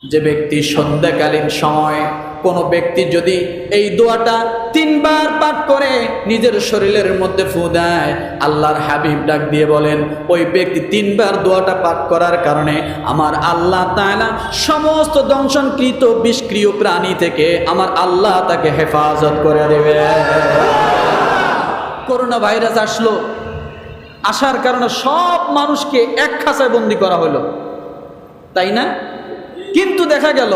যে ব্যক্তি সন্ধ্যাকালীন সময় কোনো ব্যক্তি যদি এই দোয়াটা 3 বার পাঠ করে নিজের শরীরের মধ্যে ফু দেয়, আল্লাহর হাবিব ডাক দিয়ে বলেন ওই ব্যক্তি 3 বার দোয়াটা পাঠ করার কারণে আমার আল্লাহ তাআলা সমস্ত দংশনকৃত বিষক্রিয় প্রাণী থেকে আমার আল্লাহ তাকে হেফাজত করে দেবে। করোনা ভাইরাস আসলো, আসার কারণে সব মানুষকে এক খাঁচায় বন্দি করা হলো, তাই না? কিন্তু দেখা গেল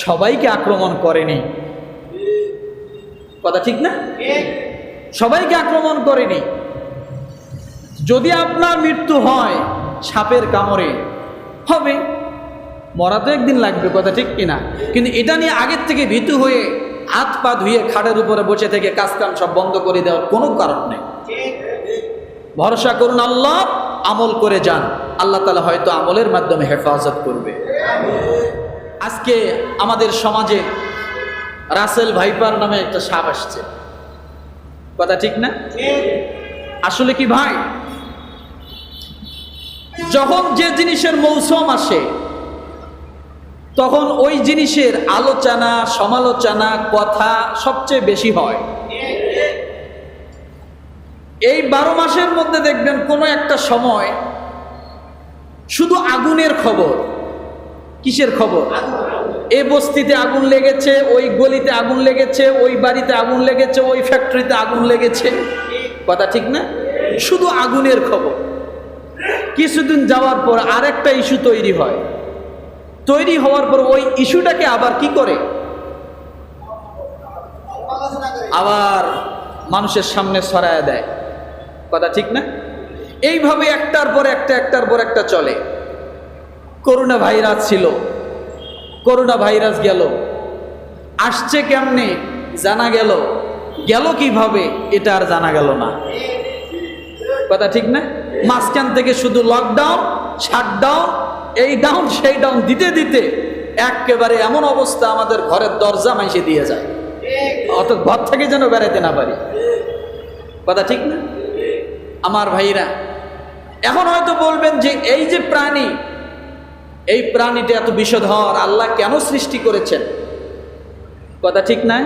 সবাইকে আক্রমণ করেনি। কথা ঠিক না? সবাইকে আক্রমণ করেনি। যদি আপনার মৃত্যু হয় সাপের কামড়ে, হবে, মরা তো একদিন লাগবে, কথা ঠিক কিনা? কিন্তু এটা নিয়ে আগের থেকে ভীতু হয়ে হাত পা ধুয়ে খাটের উপরে বসে থেকে কাজ কাম সব বন্ধ করে দেওয়ার কোনো কারণ নেই। ভরসা করুন আল্লাহ, আমল করে যান, আল্লাহ তাআলা হয়তো আমলের মাধ্যমে হেফাজত করবে। আজকে আমাদের সমাজে রাসেল ভাইপার নামে একটা সাপ আসছে, কথা ঠিক না? আসলে কি ভাই, যখন যে জিনিসের মৌসুম আসে তখন ওই জিনিসের আলোচনা সমালোচনা কথা সবচেয়ে বেশি হয়। এই 12 মাসের মধ্যে দেখবেন কোনো একটা সময় শুধু আগুনের খবর। কিসের খবর? এই বস্তিতে আগুন লেগেছে, ওই গলিতে আগুন লেগেছে, ওই বাড়িতে আগুন লেগেছে, ওই ফ্যাক্টরিতে আগুন লেগেছে, কথা ঠিক না? শুধু আগুনের খবর। কিছুদিন যাওয়ার পর আরেকটা ইস্যু তৈরি হয়, তৈরি হওয়ার পর ওই ইস্যুটাকে আবার কি করে, আবার মানুষের সামনে ছড়ায় দেয়, কথা ঠিক না? এইভাবে একটার পর একটা চলে। করোনা ভাইরাস ছিল, করোনা ভাইরাস গেল, আসছে কেমনে জানা গেল, গেল কিভাবে এটা আর জানা গেল না, কথা ঠিক না? মাঝখান থেকে শুধু লকডাউন, শাটডাউন, এই ডাউন সেই ডাউন দিতে দিতে একেবারে এমন অবস্থা আমাদের ঘরের দরজা মাইসে দিয়ে যায়, অত ঘর থেকে যেন বেড়াতে না পারি, কথা ঠিক না? আমার ভাইরা, এখন হয়তো বলবেন যে এই যে প্রাণী, এই প্রাণীটা এত বিষধর, আল্লাহ কেন সৃষ্টি করেছেন, কথা ঠিক না?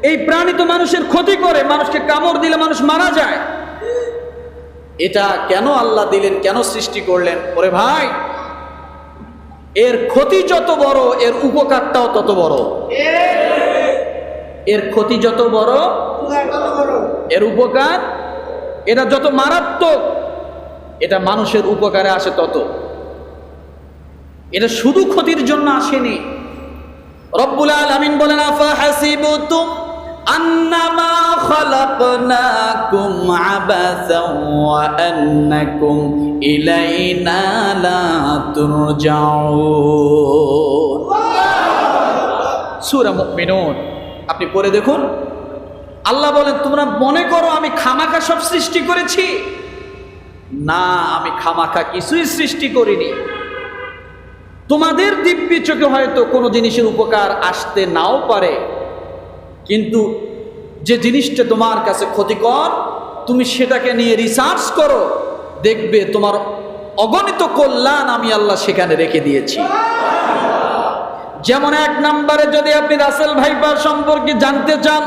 এই প্রাণী তো মানুষের ক্ষতি করে, মানুষকে কামড় দিলে মানুষ মারা যায়, এটা কেন আল্লাহ দিলেন, কেন সৃষ্টি করলেন? ওরে ভাই, এর ক্ষতি যত বড় এর উপকারটাও তত বড়। এর ক্ষতি যত বড় এর উপকার, এটা যত মারাত্মক এটা মানুষের উপকারে আসে তত। এটা শুধু ক্ষতির জন্য আসেনি। রব্বুল আলামিন বলেন আফা হাসিবতুম আন্নামা খালাকনাকুম আবাসাও ওয়া আন্নাকুম ইলাইনা লা তুরজাউন। সূরা মুমিনুন আপনি পড়ে দেখুন, আল্লাহ বলেন তোমরা মনে করো আমি খামাখা সব সৃষ্টি করেছি? না, আমি খামাখা কিছুই সৃষ্টি করিনি। তোমাদের দিব্যি চোখে হয়তো কোনো জিনিসের উপকার আসতে নাও পারে, কিন্তু যে জিনিসটা তোমার কাছে ক্ষতিকর তুমি সেটাকে নিয়ে রিসার্চ করো, দেখবে তোমার অগণিত কল্যাণ আমি আল্লাহ সেখানে রেখে দিয়েছি। যেমন 1 নম্বরে যদি আপনি রাসেল ভাইপার সম্পর্কে জানতে চান,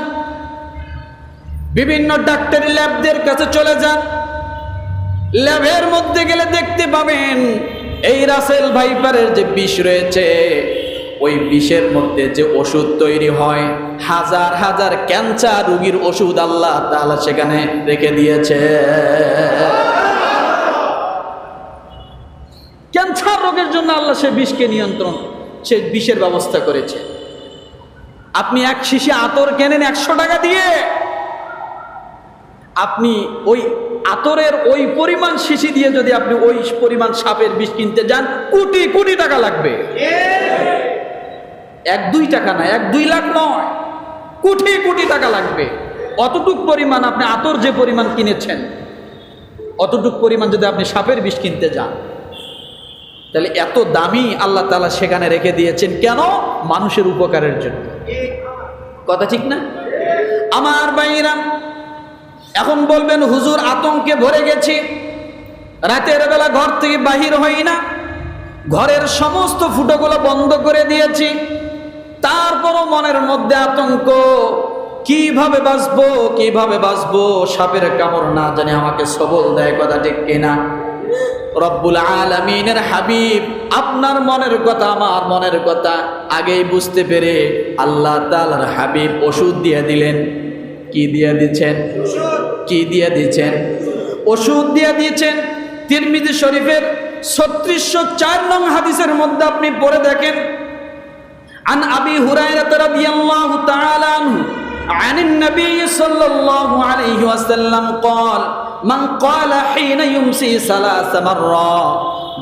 বিভিন্ন ডাক্তারি ল্যাবদের কাছে চলে যান, ল্যাবের মধ্যে গেলে দেখতে পাবেন এই রাসেল ভাইপারের যে বিষ রয়েছে, ওই বিষের মধ্যে যে ওষুধ তৈরি হয়, হাজার হাজার ক্যান্সার রোগীর ওষুধ আল্লাহ তাআলা সেখানে রেখে দিয়েছে। ক্যান্সার রোগের জন্য আল্লাহ সে বিষকে নিয়ন্ত্রণ, সে বিষের ব্যবস্থা করেছে। আপনি 1 শিশি আতর কেনেন 100 টাকা দিয়ে, আপনি ওই আতরের ওই পরিমাণ শিশি দিয়ে যদি আপনি ওই পরিমাণ সাপের বিষ কিনতে যান, কোটি কোটি টাকা লাগবে। 1-2 টাকা না, 1-2 লাখ নয়, কোটি কোটি টাকা লাগবে। অতটুক পরিমাণ আপনি আতর যে পরিমাণ কিনেছেন, অতটুক পরিমাণ যদি আপনি সাপের বিষ কিনতে যান, তাহলে এত দামি আল্লাহ তাআলা সেখানে রেখে দিয়েছেন কেন? মানুষের উপকারের জন্য, কথা ঠিক না? আমার ভাইরা, এখন বলবেন হুজুর আতঙ্কে ভরে গেছি, রাতের বেলা ঘর থেকে বাহির হই না, ঘরের সমস্ত ফুটোগুলো বন্ধ করে দিয়েছি, তারপরও মনের মধ্যে আতঙ্ক, কিভাবে বাঁচবো, কিভাবে বাঁচবো, সাপের কামড় না জানি আমাকে সবল দেয়, কথা ঠিক কিনা? রব্বুল আলামিনের হাবিব আপনার মনের কথা আমার মনের কথা আগেই বুঝতে পেরে আল্লাহ তাআলার হাবিব ওষুধ দিয়ে দিলেন। কি দিয়ে দিচ্ছেন? কি দিয়ে দিচ্ছেন? ওষুধ দিয়ে দিয়েছেন। তিরমিজি শরীফের 3604 নং হাদিসের মধ্যে আপনি পড়ে দেখেন, আন আবি হুরায়রা রাদিয়াল্লাহু তাআলা আনহু আনিন নবী সাল্লাল্লাহু আলাইহি ওয়াসাল্লাম قال মান ক্বালা হিনা ইউমসি সালাস মাররা,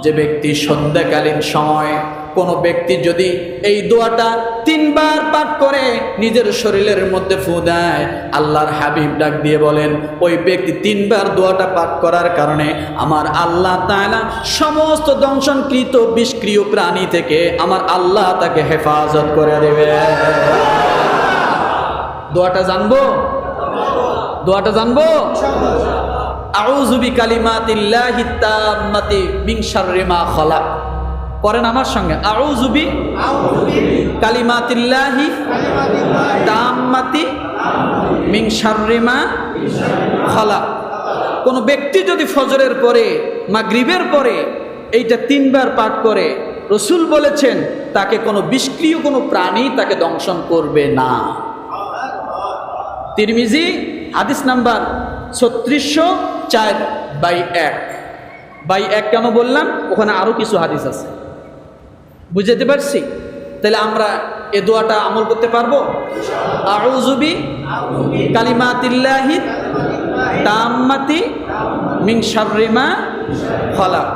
যে ব্যক্তি সন্ধ্যাকালীন সময় কোন ব্যক্তি যদি এই দোয়াটা 3 বার পাঠ করে নিজের শরীরের মধ্যে ফু দেয়, আল্লাহর হাবিব ডাক দিয়ে বলেন ওই ব্যক্তি 3 বার দোয়াটা পাঠ করার কারণে আমার আল্লাহ তাআলা সমস্ত দংশনকৃত বিষক্রিয় প্রাণী থেকে আমার আল্লাহ তাকে হেফাজত করে দেবে। দোয়াটা জানবো? দোয়াটা জানবো? আউযু বিকালিমাতিল্লাহি তাম্মাতি মিন শাররি মা খালাক। পড়েন আমার সঙ্গে, আউযু বিকালিমাতিল্লাহি তাম্মাতি মিন শাররি মা খালাক। কোন ব্যক্তি যদি ফজরের পরে মাগরিবের পরে এইটা 3 বার পাঠ করে, রাসূল বলেছেন তাকে কোনো বিষক্রিয় কোনো প্রাণী তাকে দংশন করবে না। তিরমিজি হাদিস নাম্বার 3604/1 কেন বললাম? ওখানে আরো কিছু হাদিস আছে, বুঝতে পারছি? তাহলে আমরা এই দোয়াটা আমল করতে পারবো। আউযু বিকালিমাতিল্লাহি তাম্মাতি মিন শাররি মা খালাক।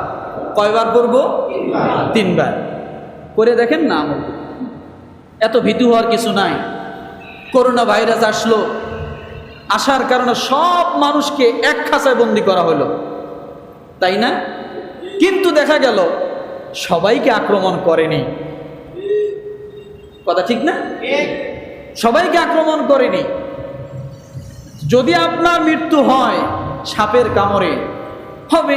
কয়বার পড়বো? 3 বার। করে দেখেন না, আমল এত ভীতু হওয়ার কিছু নাই। করোনা ভাইরাস আসলো, আসার কারণে সব মানুষকে এক খাঁচায় বন্দি করা হলো, তাই না? কিন্তু দেখা গেল সবাইকে আক্রমণ করেনি, কথা ঠিক না? সবাইকে আক্রমণ করেনি। যদি আপনার মৃত্যু হয় সাপের কামড়ে, হবে,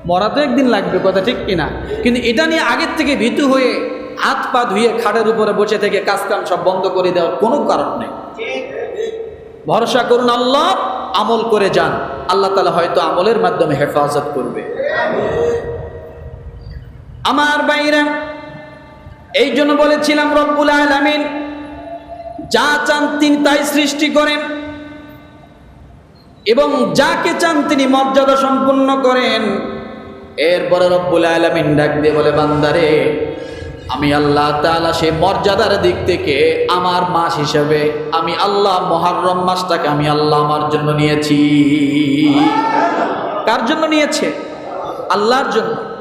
মরা তো একদিন লাগবে, কথা ঠিক কিনা? কিন্তু এটা নিয়ে আগের থেকে ভীতু হয়ে হাত পা ধুয়ে খাটের উপরে বসে থেকে কাজ কাম সব বন্ধ করে দেওয়ার কোনো কারণ নেই। ভরসা করুন আল্লাহ, আমল করে যান, আল্লাহ তাআলা হয়তো আমলের মাধ্যমে হেফাজত করবে। আমার ভাইরা, এই জন্য বলেছিলাম রব্বুল আলামিন যা চান তিনি তাই সৃষ্টি করেন এবং যাকে চান তিনি মর্যাদা সম্পন্ন করেন। এরপরে রব্বুল আলামিন ডাক দিয়ে বলে, বান্দারে আমি আল্লাহ তাআলা সেই মর্যাদার দিক থেকে আমার মাস হিসেবে আমি আল্লাহ মুহররম মাসটাকে আমি আল্লাহ আমার জন্য নিয়েছি। কার জন্য নিয়েছে? আল্লাহর জন্য।